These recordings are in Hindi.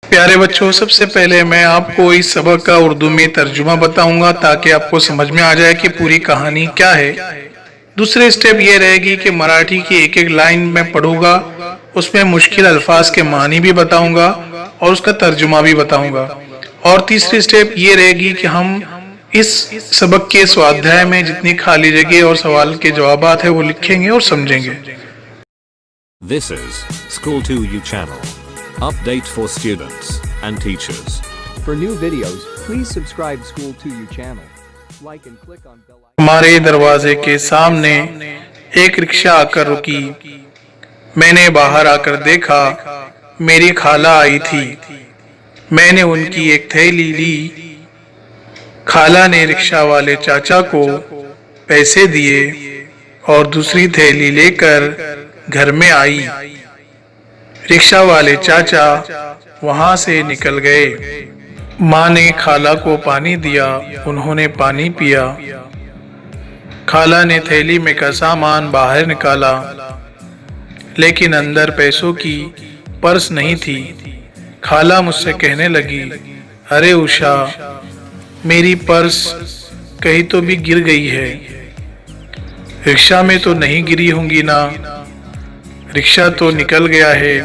प्यारे बच्चों, सबसे पहले मैं आपको इस सबक का उर्दू में तर्जुमा बताऊंगा ताकि आपको समझ में आ जाए कि पूरी कहानी क्या है। दूसरे स्टेप ये रहेगी कि मराठी की एक एक लाइन मैं पढ़ूंगा, उसमें मुश्किल अल्फाज के मानी भी बताऊंगा और उसका तर्जुमा भी बताऊंगा। और तीसरी स्टेप ये रहेगी कि हम इस सबक के स्वाध्याय में जितनी खाली जगह और सवाल के जवाबात है वो लिखेंगे और समझेंगे। This is School to You channel. Update for students and teachers. For new videos, please subscribe School to You channel. Like and click on bell icon. हमारे दरवाजे के सामने एक रिक्शा आकर रुकी। मैंने बाहर आकर देखा, मेरी खाला आई थी। मैंने उनकी एक थैली ली। खाला ने रिक्शा वाले चाचा को पैसे दिए और दूसरी थैली लेकर घर में आई। रिक्शा वाले चाचा वहां से निकल गए। माँ ने खाला को पानी दिया, उन्होंने पानी पिया। खाला ने थैली में का सामान बाहर निकाला, लेकिन अंदर पैसों की पर्स नहीं थी। खाला मुझसे कहने लगी, अरे उषा, मेरी पर्स कहीं तो भी गिर गई है। रिक्शा में तो नहीं गिरी होंगी ना? रिक्शा तो निकल गया है,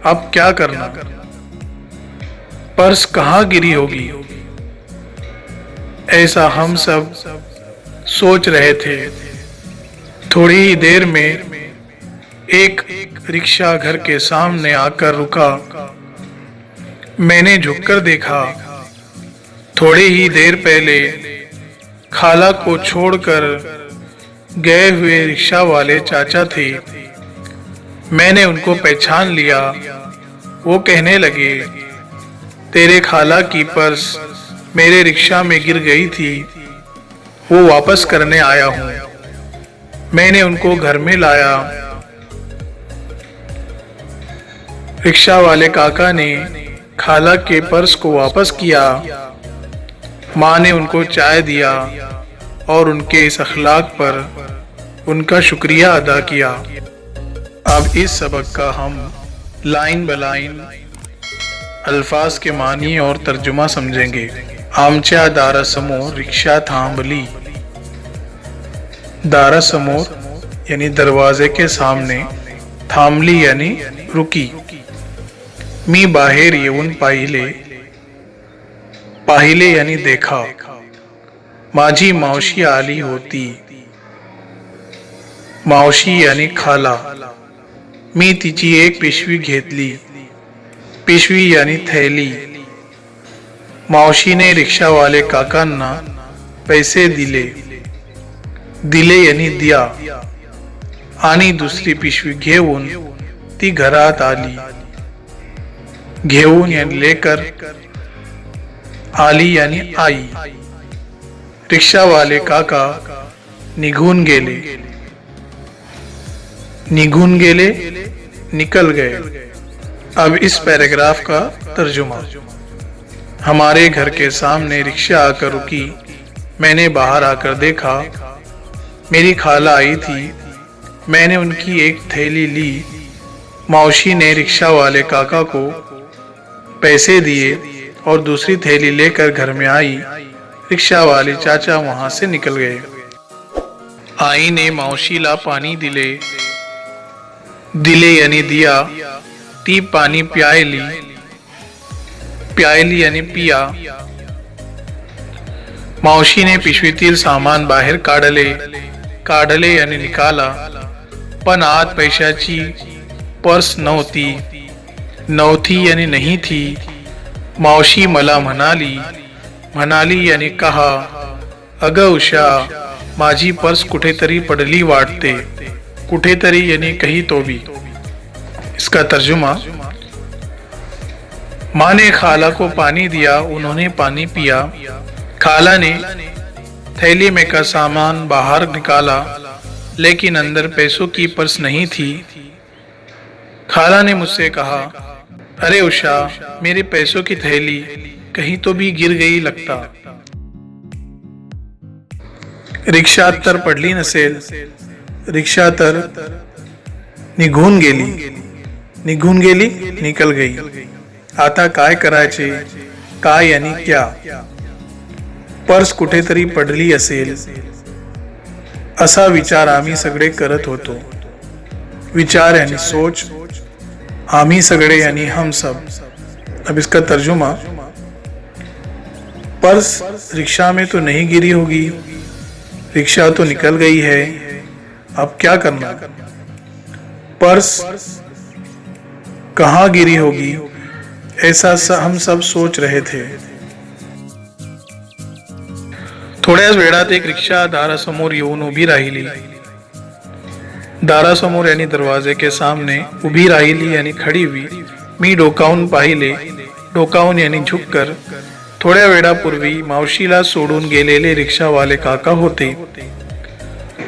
अब क्या करना? पर्स कहाँ गिरी होगी? ऐसा हम सब सोच रहे थे। थोड़ी ही देर में एक रिक्शा घर के सामने आकर रुका। मैंने झुककर देखा। थोड़ी ही देर पहले खाला को छोड़कर गए हुए रिक्शा वाले चाचा थे। मैंने उनको पहचान लिया। वो कहने लगे, तेरे खाला की पर्स मेरे रिक्शा में गिर गई थी, वो वापस करने आया हूँ। मैंने उनको घर में लाया। रिक्शा वाले काका ने खाला के पर्स को वापस किया। माँ ने उनको चाय दिया और उनके इस अखलाक पर उनका शुक्रिया अदा किया। अब इस सबक का हम लाइन ब लाइन अल्फाज के मानी और तर्जुमा समझेंगे। आमच्या दारासमोर रिक्शा थांबली। दारासमोर यानी दरवाजे के सामने, थांबली यानी रुकी। मी बाहेर येऊन पाहिले। पाहिले यानी देखा। माझी मावशी आली होती। मावशी यानी खाला। मी तिची एक पिशवी घेतली। पिशवी यानी थैली। मावशीने रिक्शा वाले काकांना पैसे दिले। दिले यानी दिया। आणि दुसरी पिशवी घेऊन ती घरात आली। घेऊन यानी लेकर, आली यानी आई। रिक्शा वाले काका निघून गेले। निघून गेले, निकल गए। अब इस पैराग्राफ का तर्जुमा। हमारे घर के सामने रिक्शा आकर रुकी। मैंने बाहर आकर देखा, मेरी खाला आई थी। मैंने उनकी एक थैली ली। मौसी ने रिक्शा वाले काका को पैसे दिए और दूसरी थैली लेकर घर में आई। रिक्शा वाले चाचा वहां से निकल गए। आई ने मौशीला पानी दिले। दिले यानी दिया। ती पानी प्यायली। प्यायली यानी पिया। मावशी ने पिशवीतील सामान बाहेर काढले। काढले यानी निकाला। पण आत पैशाची पर्स नव्हती। नव्हती यानी नहीं थी। मावशी मला म्हणाली। म्हणाली यानी कहा, अगं उषा, माझी पर्स कुठेतरी पडली वाटते। कुठेतरी यानी कहीं तो भी। इसका तर्जुमा। माँ ने खाला को पानी दिया, उन्होंने पानी पिया। खाला ने थैली में का सामान बाहर निकाला, लेकिन अंदर पैसों की पर्स नहीं थी। खाला ने मुझसे कहा, अरे उषा, मेरे पैसों की थैली कहीं तो भी गिर गई लगता। रिक्षा तर पडली नसेल। रिक्षा तर निघून गेली। निघून गेली, निकल गई। आता काय करायचे, काय आणि क्या. पर्स कुठेतरी पडली असेल असा विचार आम्ही सगळे करत होतो. विचार यानी सोच, आम्ही सगळे यानी हम सब. अब इसका तर्जुमा, पर्स रिक्शा में तो नहीं गिरी होगी, रिक्शा तो निकल गई है, अब क्या करना. पर्स कहाँ गिरी होगी ऐसा हम सब सोच रहे थे. थोड्याच वेळात एक रिक्षा दारासमोर येऊन उभी राहिली. दारासमोर यानी दरवाजे के सामने उभी राहिली यानी खडी हुई. मी डोकावून पाहिले, डोकावून यानी झुककर. थोड्या वेळापूर्वी मावशीला सोडून गेलेले रिक्षावाले काका होते.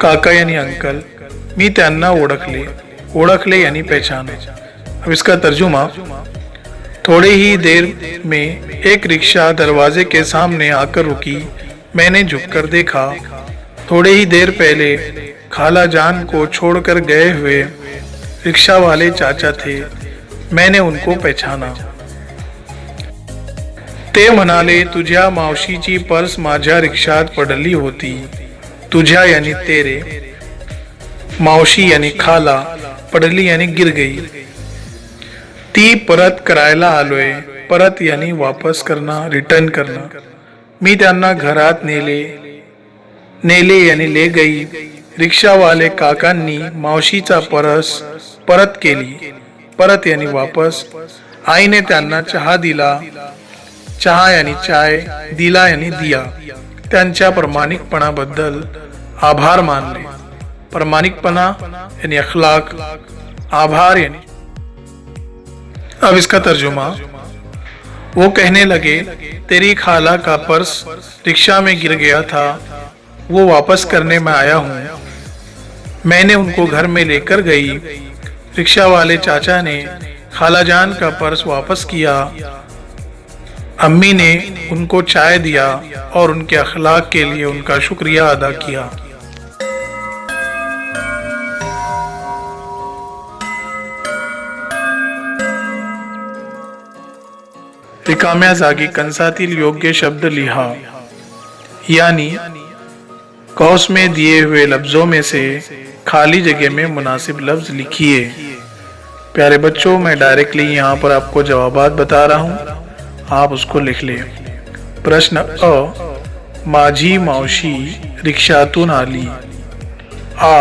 काका यानी अंकल. मी त्यांना ओळखले, ओळखले यानी पहचाने. अब इसका तर्जुमा, थोड़ी ही देर में एक रिक्शा दरवाजे के सामने आकर रुकी. मैंने झुककर देखा. थोड़ी ही देर पहले खाला जान को छोड़कर गए हुए रिक्शा वाले चाचा थे. मैंने उनको पहचाना. ते म्हणाले, तुझ्या मावशीची पर्स माझ्या रिक्षात पडली होती. तुझ्या यानी तेरे, मावशी यानी खाला, पडली यानी गिर गई. ती परत करायला आलोय. परत यानी वापस करना, रिटर्न करना. मी त्यांना घरात नेले यानी ले गई. रिक्षावाले काकांनी मावशीचा पर्स परत केली. परत यानी वापस. आईने त्यांना चहा दिला. चहा यानी चाय, दिला यानी दिया. त्यांच्या प्रामाणिकपणाबद्दल आभार मानले. प्रामाणिकपणा यानी अखलाक, आभार यानी. अब इसका तर्जुमा, वो कहने लगे, तेरी खाला का पर्स रिक्शा में गिर गया था, वो वापस करने में आया हूँ. मैंने उनको घर में लेकर गई. रिक्शा वाले चाचा ने खालाजान का पर्स वापस किया. अम्मी ने उनको चाय दिया और उनके अखलाक के लिए उनका शुक्रिया अदा किया. रिकाम्या जागी कंसातील योग्य शब्द लिहा, यानी कौस में दिए हुए लफ्जों में से खाली जगह में मुनासिब लफ्ज लिखिए. प्यारे बच्चों, मैं डायरेक्टली यहाँ पर आपको जवाबात बता रहा हूँ, आप उसको लिख ले. प्रश्न अ, माझी मावशी रिक्षातून आली. आ,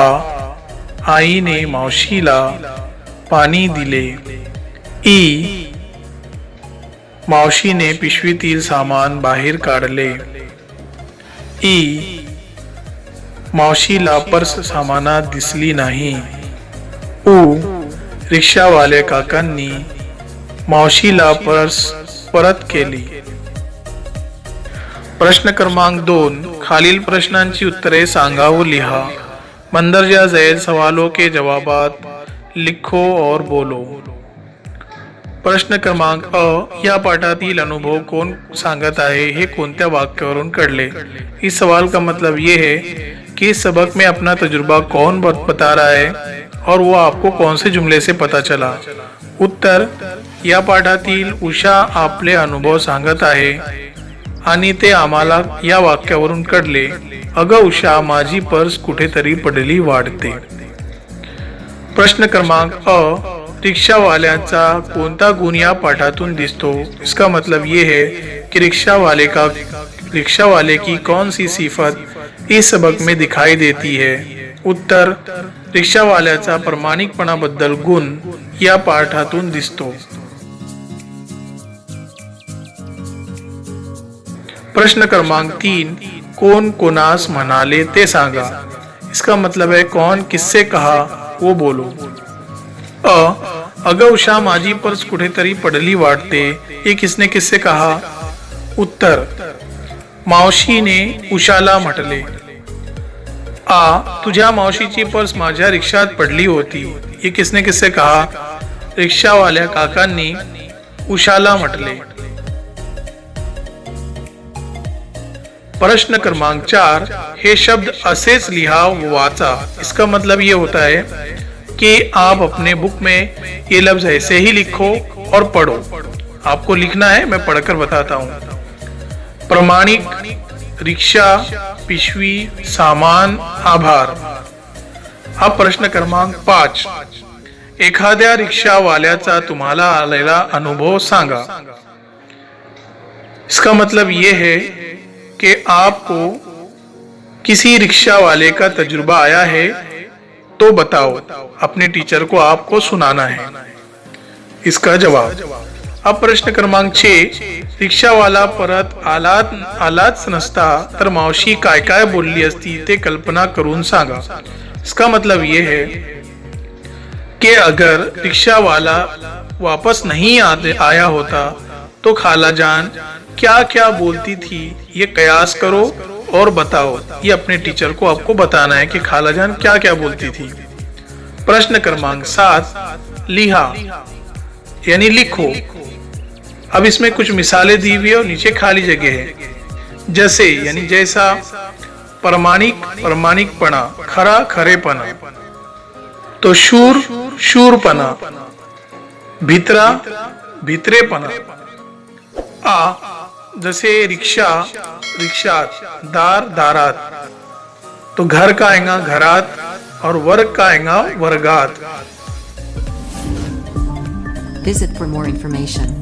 आईने मावशीला पाणी दिले. ई, मावशीने पिशवीतील सामान बाहेर काढले. ई, मावशीला पर्स सामानात दिसली नाही. उ, रिक्षावाले काकांनी मावशीला पर्स परत केली. प्रश्न क्रमांक 2, खालील प्रश्नांची उत्तरे सांगा व लिहा. मंदरजा झैल सवालों के जवाबात लिखो और बोलो. प्रश्न क्रमांक अ, या पाठातील अनुभव कोण सांगत आहे हे कोणत्या वाक्यावरून कळले. इस सवाल का मतलब ये है कि इस सबक में अपना तजुर्बा कौन बता रहा है और वो आपको कौन से जुमले से पता चला. उत्तर, या पाठातील उषा आपले अनुभव सांगत आहे आणि ते आम्हाला या वाक्यावरून कळले. अगं उषा, माझी पर्स कुठेतरी पडली वाटते. प्रश्न क्रमांक अ, रिक्शा वाल्याचा कोणता गुण या पाठातून दिसतो. इसका मतलब ये है कि रिक्शा वाले की कौन सी सिफत इस सबक में दिखाई देती है. उत्तर, रिक्शा वाल्याचा प्रामाणिकपणाबद्दल गुण या पाठातून दिसतो. प्रश्न क्रमांक 3, कोण कोणास म्हणाले ते सांगा. इसका मतलब है कौन किससे कहा वो बोलो. अ, अगं उषा, माझी पर्स कुठेतरी पडली वाटते. ये किसने किससे कहा. उत्तर, मावशीने उषाला म्हटले. आ, तुझ्या मावशीची पर्स माझ्या रिक्षात पडली होती. ये किसने किससे कहा. रिक्षावाल्या काकांनी उषाला म्हटले. प्रश्न क्रमांक 4, हे शब्द असेच लिहा व वाचा. इसका मतलब ये होता है कि आप अपने बुक में ये लफ्ज ऐसे ही लिखो और पढ़ो. आपको लिखना है, मैं पढ़कर बताता हूँ। प्रमाणिक, रिक्षा, पिशवी, सामान, आभार। अब प्रश्न क्रमांक 5, एखाद्या रिक्षावाल्याचा तुम्हाला आलेला अनुभव सांगा। इसका मतलब ये है कि आपको किसी रिक्शा वाले का तजुर्बा आया है तो बताओ, अपने टीचर को आपको सुनाना है इसका जवाब। अब प्रश्न क्रमांक 6, रिक्षावाला परत आलाच नसता तर मावशी काय काय बोलली असती ते कल्पना करून सांगा। इसका मतलब ये है कि अगर रिक्शा वाला वापस नहीं आया होता तो खाला जान क्या क्या बोलती थी, ये कयास करो और बताओ। ये अपने टीचर को आपको बताना है कि खाला जान क्या क्या बोलती थी। प्रश्न क्रमांक 7, लिहा यानी लिखो। अब इसमें कुछ मिसालें दी हुई है और नीचे खाली जगह है। जैसे यानी जैसा, प्रमाणिक प्रमाणिकपणा, खरा खरेपणा, तो शूर शूरपणा, भित्रा भित्रेपणा। आ जैसे रिक्शा रिक्षात, दार दारात, तो घर का आएगा घरात और वर्ग का आएगा वर्गात। Visit for more information.